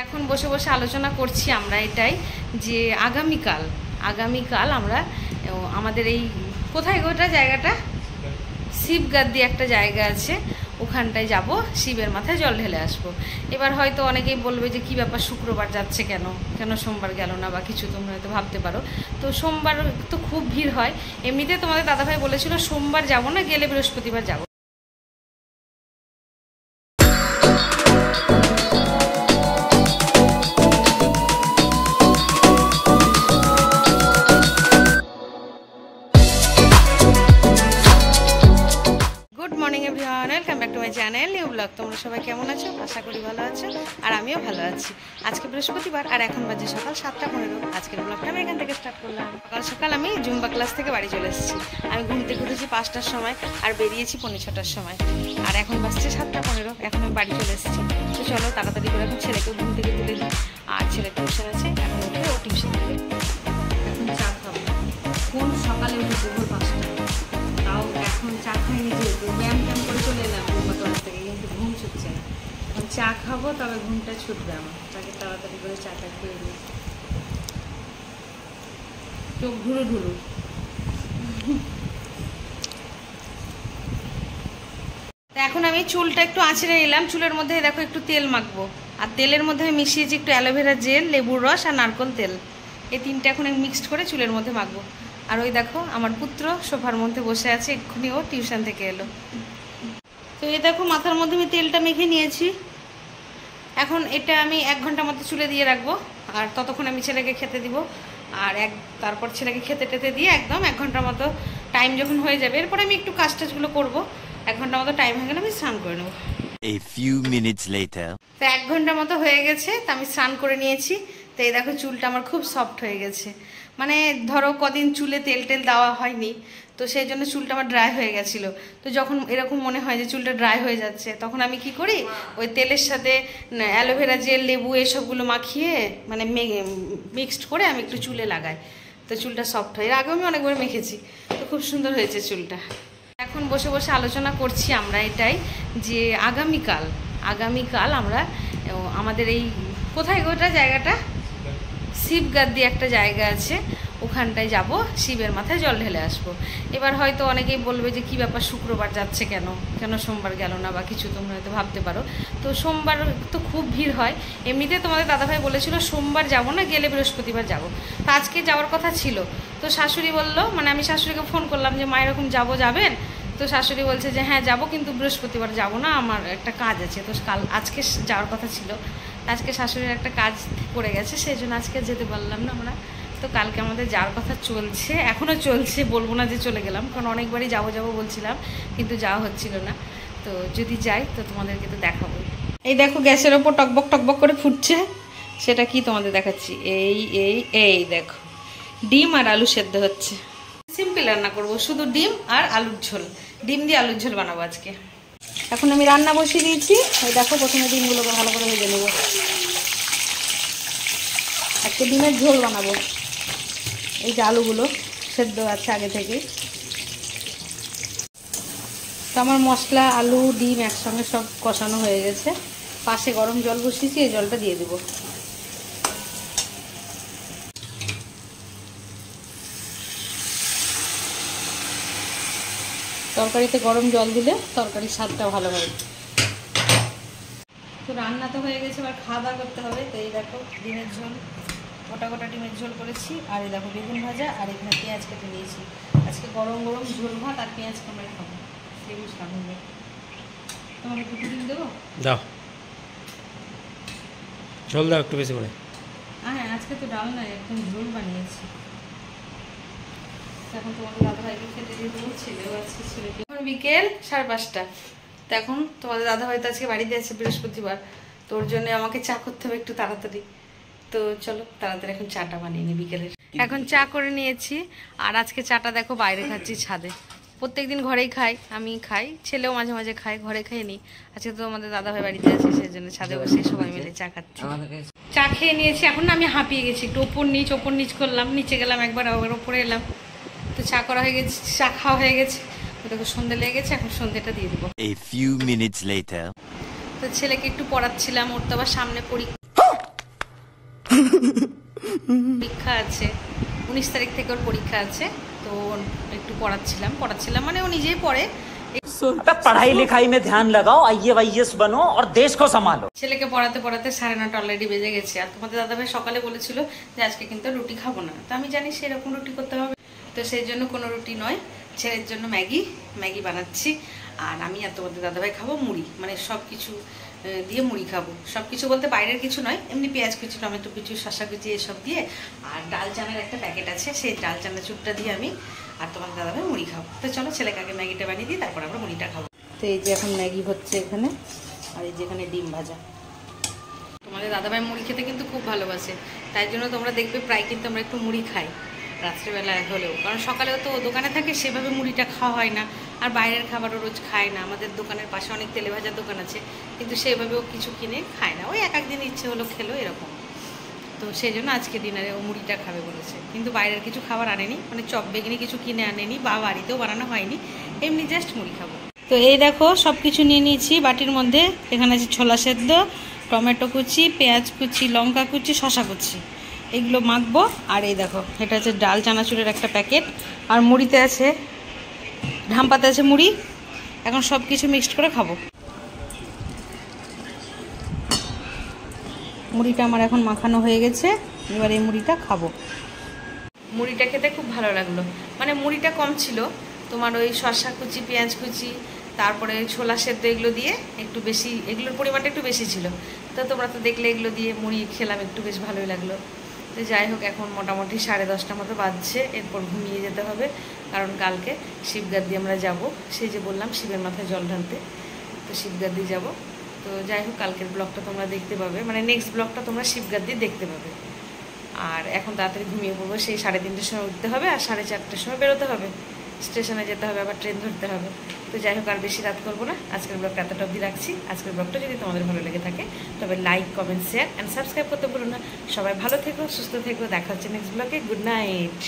এখন বসে বসে আলোচনা করছি আমরা এটাই যে আগামীকাল আমরা আমাদের এই কোথায় গোটা জায়গাটা শিবগাদ দিয়ে একটা জায়গা আছে, ওখানটায় যাব, শিবের মাথায় জল ঢেলে আসবো। এবার হয়তো অনেকেই বলবে যে কি ব্যাপার শুক্রবার যাচ্ছে কেন সোমবার গেল না বা কিছু, তোমরা হয়তো ভাবতে পারো। তো সোমবার তো খুব ভিড় হয়, এমনিতে তোমাদের দাদাভাই বলেছিল সোমবার যাব না, গেলে বৃহস্পতিবার যাব। Welcome back to my channel new blog. তোমরা সবাই কেমন আছো? আশা করি ভালো আছো, আর আমিও ভালো আছি। আজকে বৃহস্পতিবার আর এখন বাজে সকাল 7:15। আজকের ব্লগটা আমি এখান থেকে স্টার্ট করলাম। সকাল আমি জুম্বা ক্লাস থেকে বাড়ি চলে এসেছি। আমি ঘুম থেকে উঠেছি 5টার সময় আর বেরিয়েছি 5:45টার সময়, আর এখন বাজছে 7:15। এখন আমি বাড়ি চলে এসেছি। তো চলো তাড়াতাড়ি করে এখন ছেলেকেও ঘুম থেকে তুলে দিই। আর ছেলে টিউশন আছে, এখন উঠে ও টিউশন দেবে। এখন চা খাবো, কোন সকালে উঠে ভোর 5টা, তাও এখন চা খাইনি, যেহেতু ব্যায়াম করে চলে এলাম ক্লাস থেকে, কিন্তু ঘুম ছুটছে না। এখন চা খাবো, তবে ঘুমটা ছুটবে আমার। তাকে তাড়াতাড়ি করে চাটা খেয়ে নিই। চোখ ঢুলু। এখন আমি চুলটা একটু আঁচড়ে নিলাম। চুলের মধ্যে দেখো একটু তেল মাখবো, আর তেলের মধ্যে আমি মিশিয়েছি একটু অ্যালোভেরা জেল, লেবুর রস আর নারকেল তেল। এই তিনটা এখন আমি মিক্সড করে চুলের মধ্যে মাখবো। আর ওই দেখো আমার পুত্র সোফার মধ্যে বসে আছে, এক্ষুনি ও টিউশন থেকে এলো। তো এই দেখো মাথার মধ্যে আমি তেলটা মেখে নিয়েছি। এখন এটা আমি 1 ঘন্টা মতো চুলে দিয়ে রাখবো, আর ততক্ষণ আমি ছেলেকে খেতে দিব। আর তারপর ছেলেকে খেতে দিয়ে একদম 1 ঘন্টার মতো টাইম যখন হয়ে যাবে, এরপরে আমি একটু কাজটাজগুলো করবো। 1 ঘন্টার মতো টাইম হয়ে গেলে আমি স্নান করে নেবো। A few minutes later. তো 1 ঘন্টার মতো হয়ে গেছে, তো আমি স্নান করে নিয়েছি। তো এই দেখো চুলটা আমার খুব সফট হয়ে গেছে। মানে ধরো কদিন চুলে তেল দেওয়া হয়নি, তো সেই জন্য চুলটা আমার ড্রাই হয়ে গেছিলো। তো যখন এরকম মনে হয় যে চুলটা ড্রাই হয়ে যাচ্ছে, তখন আমি কি করি, ওই তেলের সাথে অ্যালোভেরা জেল, লেবু এসবগুলো মাখিয়ে মানে মিক্সড করে আমি একটু চুলে লাগাই, তো চুলটা সফট হয়। এর আগেও আমি অনেকবার মেখেছি, তো খুব সুন্দর হয়েছে চুলটা। এখন বসে বসে আলোচনা করছি আমরা এটাই যে আগামীকাল আমরা আমাদের এই কোথায় গোটা জায়গাটা শিবগাদ দিয়ে একটা জায়গা আছে, ওখানটায় যাব, শিবের মাথায় জল ঢেলে আসবো। এবার হয়তো অনেকেই বলবে যে কি ব্যাপার শুক্রবার যাচ্ছে কেন সোমবার গেল না বা কিছু, তোমরা হয়তো ভাবতে পারো। তো সোমবার তো খুব ভিড় হয়, এমনিতে তোমাদের দাদাভাই বলেছিল সোমবার যাব না, গেলে বৃহস্পতিবার যাব। তো আজকে যাওয়ার কথা ছিল, তো শাশুড়ি বললো, মানে আমি শাশুড়িকে ফোন করলাম যে মা এরকম যাবেন? তো শাশুড়ি বলছে যে হ্যাঁ যাবো, কিন্তু বৃহস্পতিবার যাব না, আমার একটা কাজ আছে। তো আজকে যাওয়ার কথা ছিল, আজকে শাশুড়ির একটা কাজ পড়ে গেছে, সেই জন্য আজকে যেতে পারলাম না আমরা। তো কালকে আমাদের যাওয়ার কথা চলছে, এখনও চলছে, বলবো না যে চলে গেলাম, কারণ অনেকবারই যাবো বলছিলাম, কিন্তু যাওয়া হচ্ছিল না। তো যদি যাই তো তোমাদেরকে তো দেখাবো। এই দেখো গ্যাসের ওপর টকবক করে ফুটছে, সেটা কি তোমাদের দেখাচ্ছি। এই দেখো ডিম আর আলু সেদ্ধ হচ্ছে। সিম্পল রান্না করব, শুধু ডিম আর আলুর ঝোল, ডিম দিয়ে আলুর ঝোল বানাবো আজকে। এখন আমি রান্না বসিয়ে দিয়েছি। এই দেখো প্রথমে ডিমগুলোকে ভালো করে ভেজে নেবো, আজকে ডিমের ঝোল বানাবো। এই যে আলুগুলো সেদ্ধ আছে আগে থেকে। তো আমার মশলা, আলু, ডিম একসঙ্গে সব কষানো হয়ে গেছে। পাশে গরম জল বসিয়েছি, এই জলটা দিয়ে দেবো। তরকারিতে গরম জল দিলে তরকারির স্বাদটা ভালো হয়। তো রান্না তো হয়ে গেছে, এবার খাওয়া দাওয়া করতে হবে। তো এই দেখো ডিমের ঝোল, গোটা ডিমের ঝোল করেছি, আর এই দেখো বেগুন ভাজা, আর এখানে পেঁয়াজ কেটে নিয়েছি। আজকে গরম ঝোল ভাত আর পেঁয়াজ কামড়ে খাবো, সেগুলো স্বাদ হবে। তোমাকে একটু ডিম দেবো? দাও, ঝোল দাও একটু বেশি করে। হ্যাঁ আজকে তো ডাল নয়, একদম ঝোল বানিয়েছি। এখন তোমাদের দাদাভাইকে খেতে দিয়ে দেবো, ছেলেও আছে, ছেলেকে। এখন বিকেল 5:30। তো এখন তোমাদের দাদাভাই তো আজকে বাড়িতে আছে, বৃহস্পতিবার, তোর জন্য আমাকে চা করতে হবে একটু তাড়াতাড়ি। তো চলো তাড়াতাড়ি এখন চাটা বানিয়ে নিই বিকেলের। এখন চা করে নিয়েছি, আর আজকে চাটা দেখো বাইরে খাচ্ছি ছাদে। প্রত্যেকদিন ঘরেই খাই, আমি খাই, ছেলেও মাঝে মাঝে খাই, ঘরে খেয়ে নিই। আজকে তো আমাদের দাদাভাই বাড়িতে আছে, সেই জন্য ছাদে বসে সবাই মিলে চা খাচ্ছি। চা খেয়ে নিয়েছি, এখন না আমি হাঁপিয়ে গেছি, একটু ওপর নিচ করলাম, নিচে গেলাম একবার, আবার ওপরে এলাম। তো চা করা হয়ে গেছে, চা খাওয়া হয়ে গেছে। দেখো সন্ধ্যে লেগে গেছে, এখন সন্ধ্যেটা দিয়ে দেবো। A few minutes later. তো ছেলেকে একটু পড়াচ্ছিলাম, ওর তো আবার সামনে পরীক্ষা। পরীক্ষা আছে 19 তারিখ থেকে ওর পরীক্ষা আছে, তো একটু পড়াচ্ছিলাম মানে ও নিজেই পড়ে। पढ़ाई लिखाई में ध्यान लगाओ, IAS बनो और देश को संभालो। ছেলেকে পড়াতে 9:30 অলরেডি বেজে গেছে। আর তোমাদের দাদাভাই সকালে বলেছিল যে আজকে কিন্তু রুটি খাবো না, তো আমি জানি সেরকম রুটি করতে হবে, তো সেই জন্য কোনো রুটি নয়, ছেলের জন্য ম্যাগি বানাচ্ছি। আর আমি আর তোমাদের দাদাভাই খাবো মুড়ি, মানে সব কিছু দিয়ে মুড়ি খাবো। সব কিছু বলতে বাইরের কিছু নয়, এমনি পেঁয়াজ কুচি, টমেটো কুচি, শসা কুচি এসব দিয়ে, আর ডাল চানার একটা প্যাকেট আছে, সেই ডাল চানা চুটটা দিয়ে আমি আর তোমাদের দাদাভাই মুড়ি খাবো। তো চলো ছেলেকে আগে ম্যাগিটা বানিয়ে দিই, তারপর আমরা মুড়িটা খাবো। তো এই যে এখন ম্যাগি হচ্ছে এখানে, আর এই যে এখানে ডিম ভাজা। তোমাদের দাদাভাই মুড়ি খেতে কিন্তু খুব ভালোবাসে, তাই জন্য তোমরা দেখবে প্রায় কিন্তু আমরা একটু মুড়ি খাই রাত্রেবেলা হলেও, কারণ সকালেও তো দোকানে থাকে, সেভাবে মুড়িটা খাওয়া হয় না। আর বাইরের খাবারও রোজ খায় না, আমাদের দোকানের পাশে অনেক তেলে ভাজার দোকান আছে, কিন্তু সেভাবেও কিছু কিনে খায় না, ওই এক একদিন ইচ্ছে হলো খেলো এরকম। তো সেই জন্য আজকে ডিনারে ও মুড়িটা খাবে বলেছে, কিন্তু বাইরের কিছু খাবার আনেনি, মানে চপ বেগনি কিছু কিনে আনেনি বা বাড়িতেও বানানো হয়নি, এমনি জাস্ট মুড়ি খাবো। তো এই দেখো সব কিছু নিয়ে নিয়েছি বাটির মধ্যে। এখানে আছে ছোলা সেদ্ধ, টমেটো কুচি, পেঁয়াজ কুচি, লঙ্কা কুচি, শসা কুচি, এগুলো মাখবো। আর এই দেখো এটা হচ্ছে ডাল চানাচুরের একটা প্যাকেট, আর মুড়িতে আছে ঢাম্পাতে আছে মুড়ি। এখন সব কিছু মিক্সড করে খাবো। মুড়িটা আমার এখন মাখানো হয়ে গেছে, এবার এই মুড়িটা খাবো। মুড়িটা খেতে খুব ভালো লাগলো, মানে মুড়িটা কম ছিল, তোমার ওই শসা কুচি, পেঁয়াজ কুচি, তারপরে ছোলা সেদ্ধ এগুলো দিয়ে একটু বেশি, এগুলোর পরিমাণটা একটু বেশি ছিল। তো তোমরা তো দেখলে এগুলো দিয়ে মুড়ি খেলাম, একটু বেশ ভালোই লাগলো। তো যাই হোক, এখন মোটামুটি 10:30 মতো বাজছে, এরপর ঘুমিয়ে যেতে হবে, কারণ কালকে শিবগাদ্দি আমরা যাব, সেই যে বললাম শিবের মাথায় জল ঢালতে, তো শিবগাদ্দি যাব। তো যাই হোক, কালকের ব্লগটা তোমরা দেখতে পাবে, মানে নেক্সট ব্লগটা তোমরা শিবগাদ্দি দেখতে পাবে। আর এখন তাড়াতাড়ি ঘুমিয়ে পড়বো, সেই 3:30টার সময় উঠতে হবে, আর 4:30টার সময় বেরোতে হবে, স্টেশনে যেতে হবে, আবার ট্রেন ধরতে হবে। তো যাই হোক, আর বেশি রাত করবো না, আজকের ব্লগটা এতটা অবধি রাখছি। আজকের ব্লগটা যদি তোমাদের ভালো লেগে থাকে তবে like, comment, share and subscribe করতে ভুলো না। সবাই ভালো থেকো, সুস্থ থেকো, দেখা হচ্ছে নেক্সট ব্লগে। Good night.